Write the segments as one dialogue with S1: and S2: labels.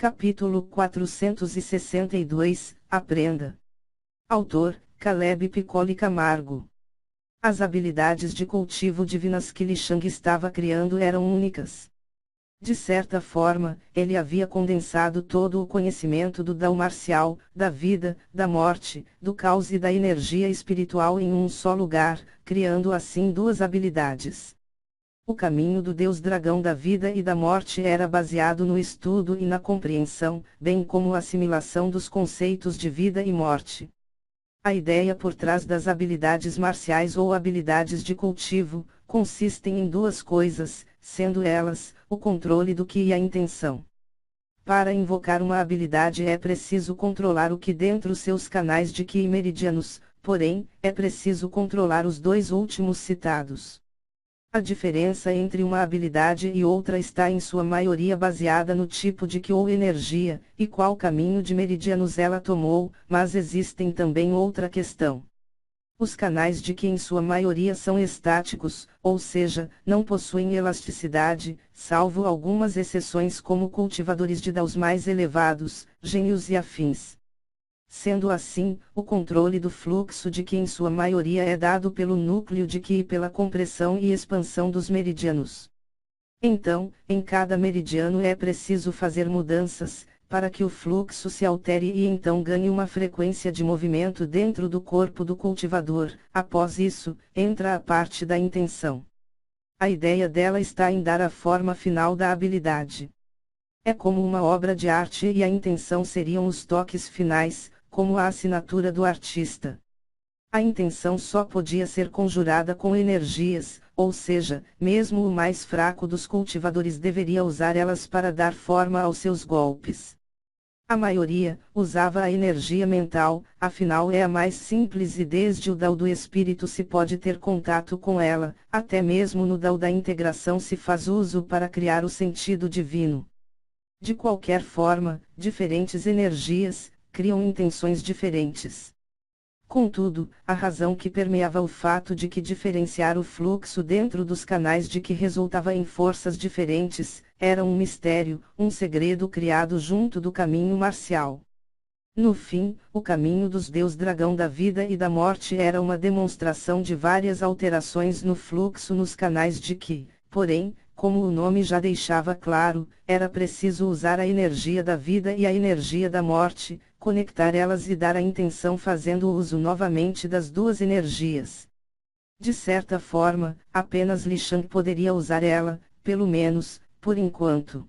S1: Capítulo 462, Aprenda. Autor, Caleb Piccoli Camargo. As habilidades de cultivo divinas que Li Shang estava criando eram únicas. De certa forma, ele havia condensado todo o conhecimento do Dao marcial, da vida, da morte, do caos e da energia espiritual em um só lugar, criando assim duas habilidades. O caminho do Deus Dragão da vida e da morte era baseado no estudo e na compreensão, bem como a assimilação dos conceitos de vida e morte. A ideia por trás das habilidades marciais ou habilidades de cultivo, consistem em duas coisas, sendo elas, o controle do Qi e a intenção. Para invocar uma habilidade é preciso controlar o Qi dentro seus canais de Qi e meridianos, porém, é preciso controlar os dois últimos citados. A diferença entre uma habilidade e outra está em sua maioria baseada no tipo de Qi ou energia, e qual caminho de meridianos ela tomou, mas existem também outra questão. Os canais de Qi em sua maioria são estáticos, ou seja, não possuem elasticidade, salvo algumas exceções como cultivadores de Daos mais elevados, gênios e afins. Sendo assim, o controle do fluxo de Qi em sua maioria é dado pelo núcleo de Qi e pela compressão e expansão dos meridianos. Então, em cada meridiano é preciso fazer mudanças, para que o fluxo se altere e então ganhe uma frequência de movimento dentro do corpo do cultivador. Após isso, entra a parte da intenção. A ideia dela está em dar a forma final da habilidade. É como uma obra de arte e a intenção seriam os toques finais, como a assinatura do artista. A intenção só podia ser conjurada com energias, ou seja, mesmo o mais fraco dos cultivadores deveria usar elas para dar forma aos seus golpes. A maioria usava a energia mental, afinal é a mais simples e desde o Dao do espírito se pode ter contato com ela, até mesmo no Dao da integração se faz uso para criar o sentido divino. De qualquer forma, diferentes energias criam intenções diferentes. Contudo, a razão que permeava o fato de que diferenciar o fluxo dentro dos canais de que resultava em forças diferentes, era um mistério, um segredo criado junto do caminho marcial. No fim, o caminho dos Deus Dragão da vida e da morte era uma demonstração de várias alterações no fluxo nos canais de Qi, porém, como o nome já deixava claro, era preciso usar a energia da vida e a energia da morte, conectar elas e dar a intenção fazendo uso novamente das duas energias. De certa forma, apenas Li Shang poderia usar ela, pelo menos, por enquanto.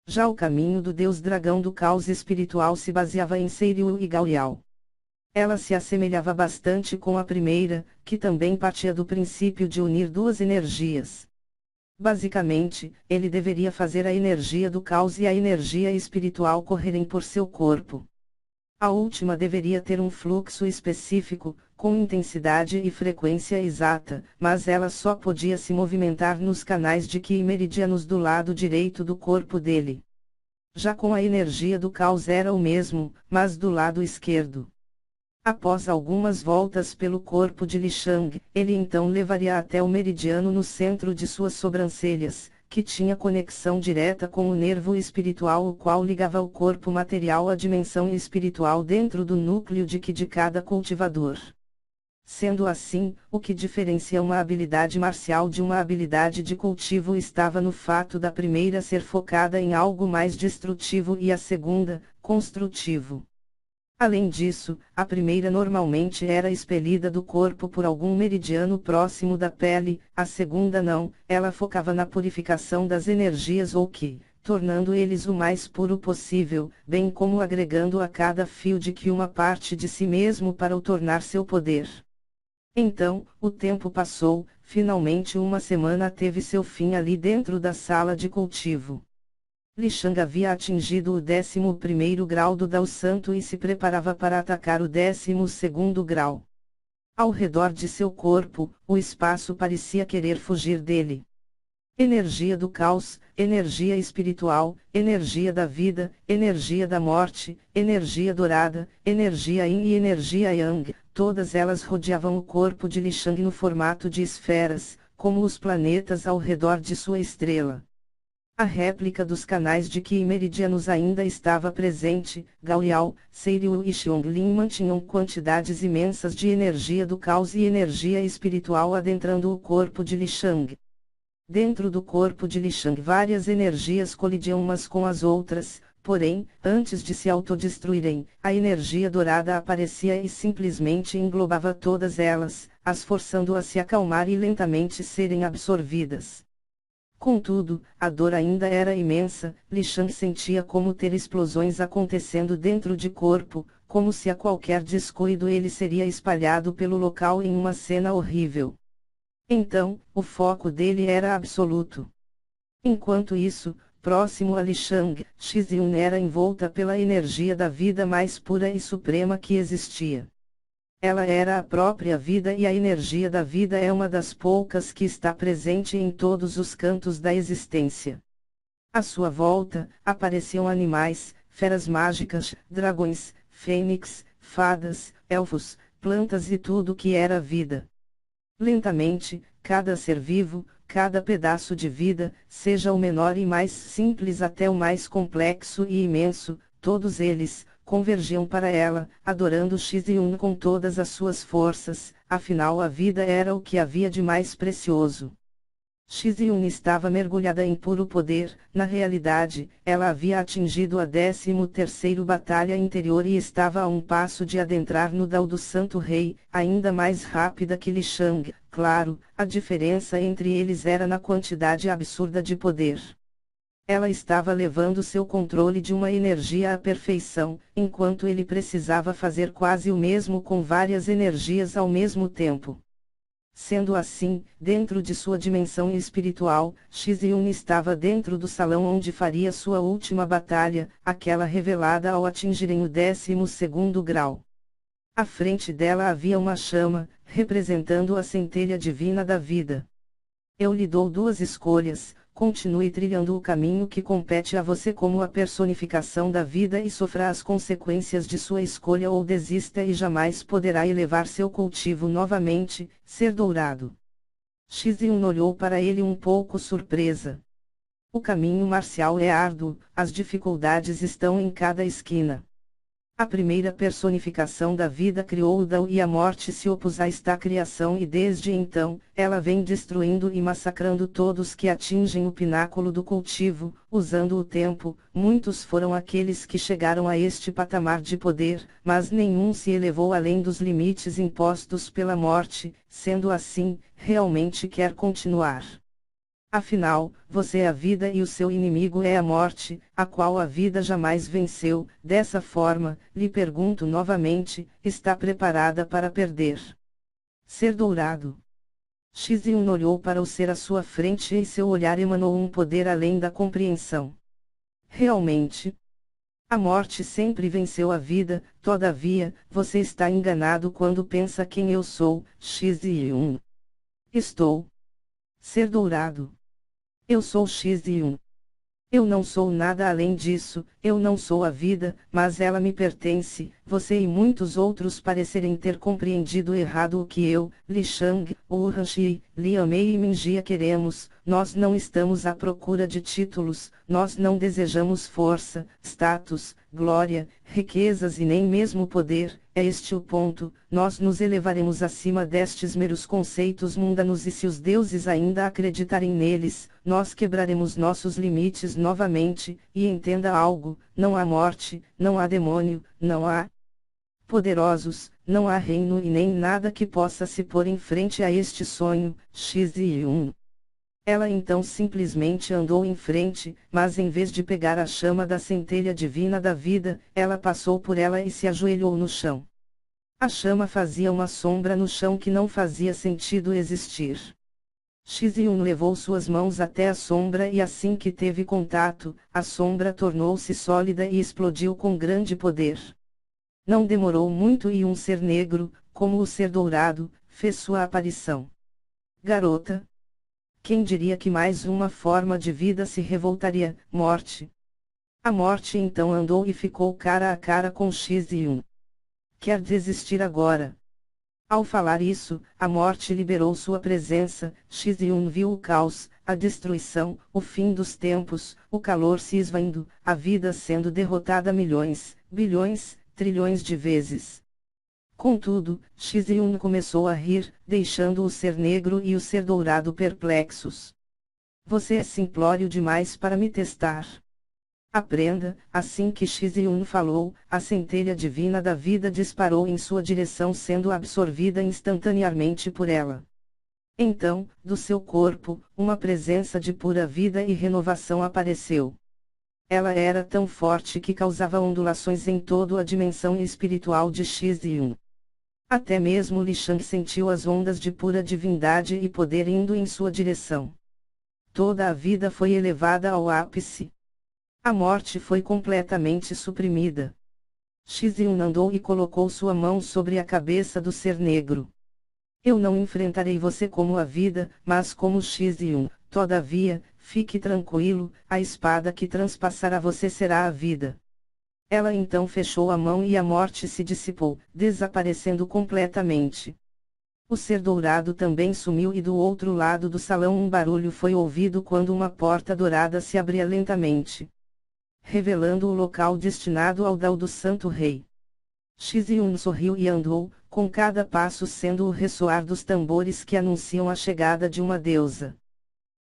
S1: Já o caminho do Deus Dragão do Caos Espiritual se baseava em Seiriu e Gaoliao. Ela se assemelhava bastante com a primeira, que também partia do princípio de unir duas energias. Basicamente, ele deveria fazer a energia do caos e a energia espiritual correrem por seu corpo. A última deveria ter um fluxo específico, com intensidade e frequência exata, mas ela só podia se movimentar nos canais de Qi e meridianos do lado direito do corpo dele. Já com a energia do caos era o mesmo, mas do lado esquerdo. Após algumas voltas pelo corpo de Li Shang, ele então levaria até o meridiano no centro de suas sobrancelhas, que tinha conexão direta com o nervo espiritual o qual ligava o corpo material à dimensão espiritual dentro do núcleo de Qi de cada cultivador. Sendo assim, o que diferencia uma habilidade marcial de uma habilidade de cultivo estava no fato da primeira ser focada em algo mais destrutivo e a segunda, construtivo. Além disso, a primeira normalmente era expelida do corpo por algum meridiano próximo da pele, a segunda não, ela focava na purificação das energias ou Qi, tornando eles o mais puro possível, bem como agregando a cada fio de Qi uma parte de si mesmo para o tornar seu poder. Então, o tempo passou, finalmente uma semana teve seu fim ali dentro da sala de cultivo. Li Shang havia atingido o 11º grau do Dao Santo e se preparava para atacar o 12º grau. Ao redor de seu corpo, o espaço parecia querer fugir dele. Energia do caos, energia espiritual, energia da vida, energia da morte, energia dourada, energia Yin e energia Yang, todas elas rodeavam o corpo de Li Shang no formato de esferas, como os planetas ao redor de sua estrela. A réplica dos canais de Qi meridianos ainda estava presente. Gao Liao, Seiriu e Xionglin mantinham quantidades imensas de energia do caos e energia espiritual adentrando o corpo de Li Shang. Dentro do corpo de Li Shang várias energias colidiam umas com as outras, porém, antes de se autodestruírem, a energia dourada aparecia e simplesmente englobava todas elas, as forçando a se acalmar e lentamente serem absorvidas. Contudo, a dor ainda era imensa. Li Shang sentia como ter explosões acontecendo dentro de corpo, como se a qualquer descuido ele seria espalhado pelo local em uma cena horrível. Então, o foco dele era absoluto. Enquanto isso, próximo a Li Shang, Shizun era envolta pela energia da vida mais pura e suprema que existia. Ela era a própria vida e a energia da vida é uma das poucas que está presente em todos os cantos da existência. À sua volta, apareciam animais, feras mágicas, dragões, fênix, fadas, elfos, plantas e tudo que era vida. Lentamente, cada ser vivo, cada pedaço de vida, seja o menor e mais simples até o mais complexo e imenso, todos eles, convergiam para ela, adorando Shizun com todas as suas forças, afinal a vida era o que havia de mais precioso. Shizun estava mergulhada em puro poder. Na realidade, ela havia atingido a 13ª batalha interior e estava a um passo de adentrar no Dao do Santo Rei, ainda mais rápida que Li Shang. Claro, a diferença entre eles era na quantidade absurda de poder. Ela estava levando seu controle de uma energia à perfeição, enquanto ele precisava fazer quase o mesmo com várias energias ao mesmo tempo. Sendo assim, dentro de sua dimensão espiritual, Shizun estava dentro do salão onde faria sua última batalha, aquela revelada ao atingirem o 12º grau. À frente dela havia uma chama, representando a centelha divina da vida. Eu lhe dou duas escolhas: continue trilhando o caminho que compete a você como a personificação da vida e sofra as consequências de sua escolha, ou desista e jamais poderá elevar seu cultivo novamente, ser dourado. Shizun olhou para ele um pouco surpresa. O caminho marcial é árduo, as dificuldades estão em cada esquina. A primeira personificação da vida criou o Dao e a morte se opôs a esta criação e desde então, ela vem destruindo e massacrando todos que atingem o pináculo do cultivo. Usando o tempo, muitos foram aqueles que chegaram a este patamar de poder, mas nenhum se elevou além dos limites impostos pela morte. Sendo assim, realmente quer continuar. Afinal, você é a vida e o seu inimigo é a morte, a qual a vida jamais venceu. Dessa forma, lhe pergunto novamente, está preparada para perder? Ser dourado. Shizun olhou para o ser à sua frente e seu olhar emanou um poder além da compreensão. Realmente, a morte sempre venceu a vida. Todavia, você está enganado quando pensa quem eu sou, Shizun. Estou. Ser dourado. Eu sou Shizun. Eu não sou nada além disso. Eu não sou a vida, mas ela me pertence. Você e muitos outros parecerem ter compreendido errado o que eu, Li Shang, Urhanshi, Lian Mei e Minjia queremos. Nós não estamos à procura de títulos, nós não desejamos força, status, glória, riquezas e nem mesmo poder. É este o ponto: nós nos elevaremos acima destes meros conceitos mundanos e se os deuses ainda acreditarem neles, nós quebraremos nossos limites novamente. E entenda algo: não há morte, não há demônio, não há poderosos, não há reino e nem nada que possa se pôr em frente a este sonho, Shizun. Ela então simplesmente andou em frente, mas em vez de pegar a chama da centelha divina da vida, ela passou por ela e se ajoelhou no chão. A chama fazia uma sombra no chão que não fazia sentido existir. Shizun levou suas mãos até a sombra e assim que teve contato, a sombra tornou-se sólida e explodiu com grande poder. Não demorou muito e um ser negro, como o ser dourado, fez sua aparição. Garota! Quem diria que mais uma forma de vida se revoltaria? Morte. A morte então andou e ficou cara a cara com Shizun. Quer desistir agora? Ao falar isso, a morte liberou sua presença. Xiziun viu o caos, a destruição, o fim dos tempos, o calor se esvaindo, a vida sendo derrotada milhões, bilhões, trilhões de vezes. Contudo, Xiziun começou a rir, deixando o ser negro e o ser dourado perplexos. Você é simplório demais para me testar. Aprenda. Assim que Xiziun falou, a centelha divina da vida disparou em sua direção, sendo absorvida instantaneamente por ela. Então, do seu corpo, uma presença de pura vida e renovação apareceu. Ela era tão forte que causava ondulações em toda a dimensão espiritual de Xiziun. Até mesmo Li Shang sentiu as ondas de pura divindade e poder indo em sua direção. Toda a vida foi elevada ao ápice. A morte foi completamente suprimida. Xiziun andou e colocou sua mão sobre a cabeça do ser negro. Eu não enfrentarei você como a vida, mas como Xiziun. Todavia, fique tranquilo, a espada que transpassará você será a vida. Ela então fechou a mão e a morte se dissipou, desaparecendo completamente. O ser dourado também sumiu e do outro lado do salão um barulho foi ouvido quando uma porta dourada se abria lentamente, revelando o local destinado ao Dao do Santo Rei. Xiziun sorriu e andou, com cada passo sendo o ressoar dos tambores que anunciam a chegada de uma deusa.